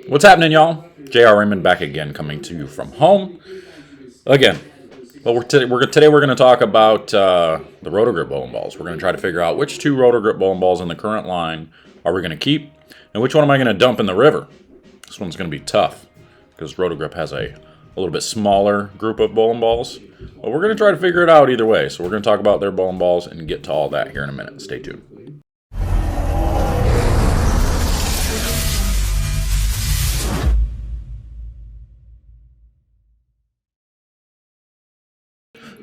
What's happening, y'all? JR Raymond back again, coming to you from home again. Well, today we're going to talk about the Roto Grip bowling balls. We're going to try to figure out which two Roto Grip bowling balls in the current line are we going to keep, and which one am I going to dump in the river. This one's going to be tough because Roto Grip has a little bit smaller group of bowling balls, but we're going to try to figure it out either way. So we're going to talk about their bowling balls and get to all that here in a minute. Stay tuned.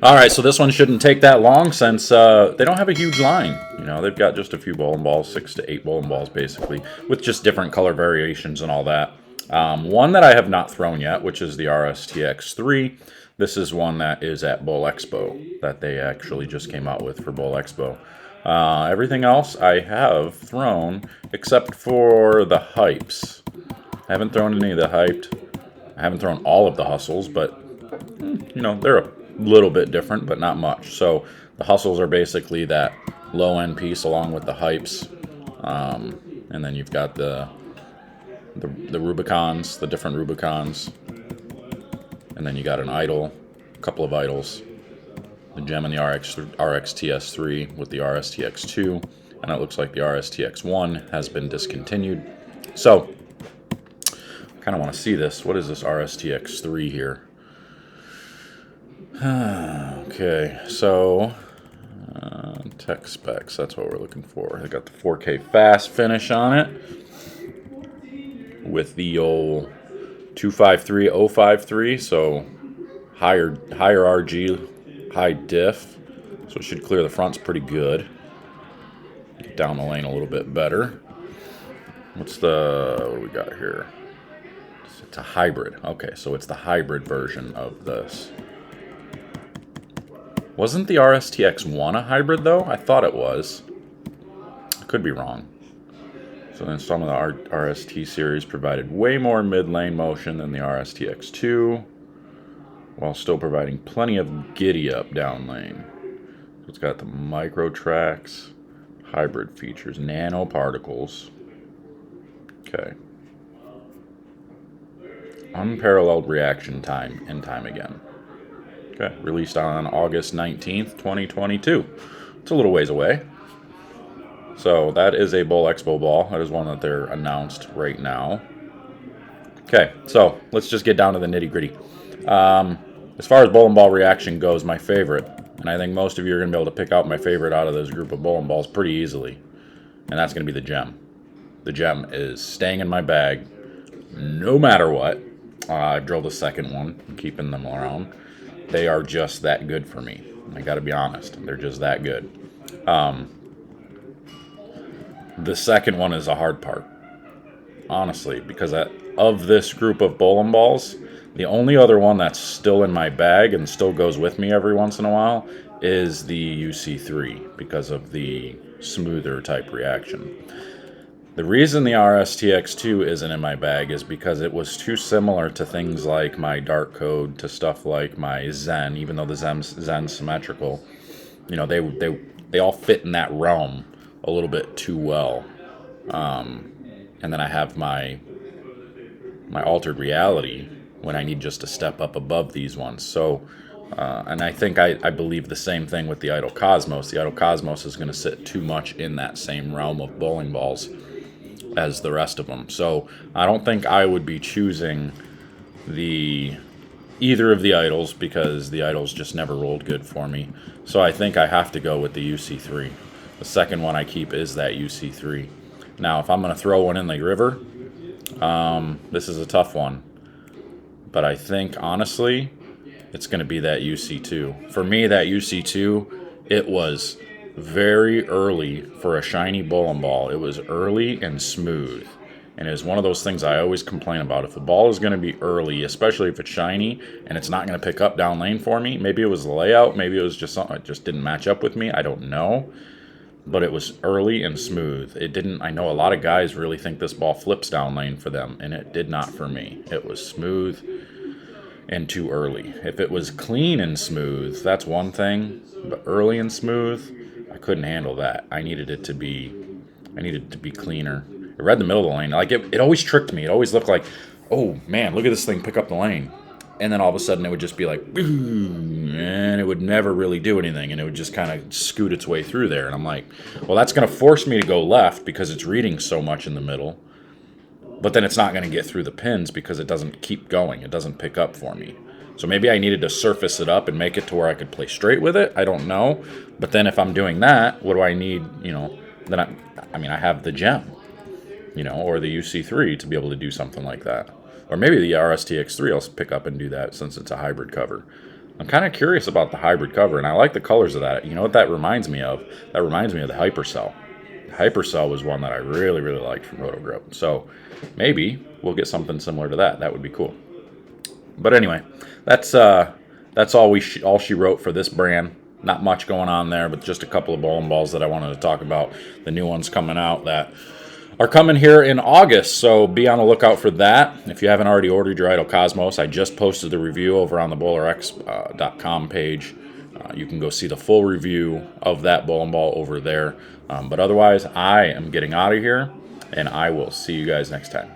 All right, so this one shouldn't take that long since they don't have a huge line. You know, they've got just a few bowling balls, 6 to 8 bowling balls basically, with just different color variations and all that. One that I have not thrown yet, which is the RSTX3. This is one that is at Bowl Expo that they actually just came out with for Bowl Expo. Everything else I have thrown except for the hypes. I haven't thrown any of the hyped. I haven't thrown all of the hustles, but you know, they're a little bit different, but not much. So the hustles are basically that low end piece along with the hypes, and then you've got the Rubicons, the different Rubicons, and then you got an idol, a couple of idols, the gem and the RXTS3 with the RSTX2, and it looks like the RSTX1 has been discontinued. So I kind of want to see this. What is this RSTX3 here? Okay, so tech specs, that's what we're looking for. I got the 4K fast finish on it with the old 253053, so higher RG, high diff, so it should clear the fronts pretty good. Get down the lane a little bit better. What do we got here? It's a hybrid. Okay, so it's the hybrid version of this. Wasn't the RSTX1 a hybrid, though? I thought it was. I could be wrong. So then some of the RST series provided way more mid-lane motion than the RSTX2, while still providing plenty of giddy-up down lane. So it's got the micro tracks, hybrid features, nanoparticles. Okay. Unparalleled reaction time and time again. Okay, released on August 19th, 2022. It's a little ways away. So that is a Bowl Expo ball. That is one that they're announced right now. Okay, so let's just get down to the nitty gritty. As far as bowling ball reaction goes, my favorite, and I think most of you are going to be able to pick out my favorite out of this group of bowling balls pretty easily, and that's going to be the gem. The gem is staying in my bag no matter what. I've drilled a second one, keeping them around. They are just that good for me. I got to be honest. They're just that good. The second one is a hard part, honestly, because of this group of bowling balls, the only other one that's still in my bag and still goes with me every once in a while is the UC3 because of the smoother type reaction. The reason the RSTX2 isn't in my bag is because it was too similar to things like my Dark Code, to stuff like my Zen, even though the Zen's symmetrical. You know, they all fit in that realm a little bit too well. And then I have my altered reality when I need just a step up above these ones. So, and I think I believe the same thing with the Idol Cosmos. The Idol Cosmos is going to sit too much in that same realm of bowling balls as the rest of them. So I don't think I would be choosing either of the idols because the idols just never rolled good for me. So I think I have to go with the UC3. The second one I keep is that UC3. Now, if I'm going to throw one in the river, this is a tough one. But I think, honestly, it's going to be that UC2. For me, that UC2, it was very early for a shiny bowling ball. It was early and smooth. And it's one of those things I always complain about. If a ball is going to be early, especially if it's shiny, and it's not going to pick up down lane for me, maybe it was the layout, maybe it was just something that just didn't match up with me, I don't know. But it was early and smooth. It didn't, I know a lot of guys really think this ball flips down lane for them, and it did not for me. It was smooth and too early. If it was clean and smooth, that's one thing, but early and smooth, I couldn't handle that. I needed it to be cleaner. It read the middle of the lane. Like it always tricked me. It always looked like, oh man, look at this thing pick up the lane. And then all of a sudden it would just be like, and it would never really do anything. And it would just kind of scoot its way through there. And I'm like, well, that's going to force me to go left because it's reading so much in the middle. But then it's not going to get through the pins because it doesn't keep going. It doesn't pick up for me. So maybe I needed to surface it up and make it to where I could play straight with it. I don't know. But then if I'm doing that, what do I need? Then I have the gem, or the UC3 to be able to do something like that. Or maybe the RSTX3 will pick up and do that since it's a hybrid cover. I'm kind of curious about the hybrid cover, and I like the colors of that. You know what that reminds me of? That reminds me of the Hypercell. The Hypercell was one that I really, really liked from Roto Grip. So maybe we'll get something similar to that. That would be cool. But anyway, that's all she wrote for this brand. Not much going on there, but just a couple of bowling balls that I wanted to talk about. The new ones coming out that are coming here in August, so be on the lookout for that. If you haven't already ordered your Idol Cosmos, I just posted the review over on the bowlerx.com page. You can go see the full review of that bowling ball over there. But otherwise, I am getting out of here, and I will see you guys next time.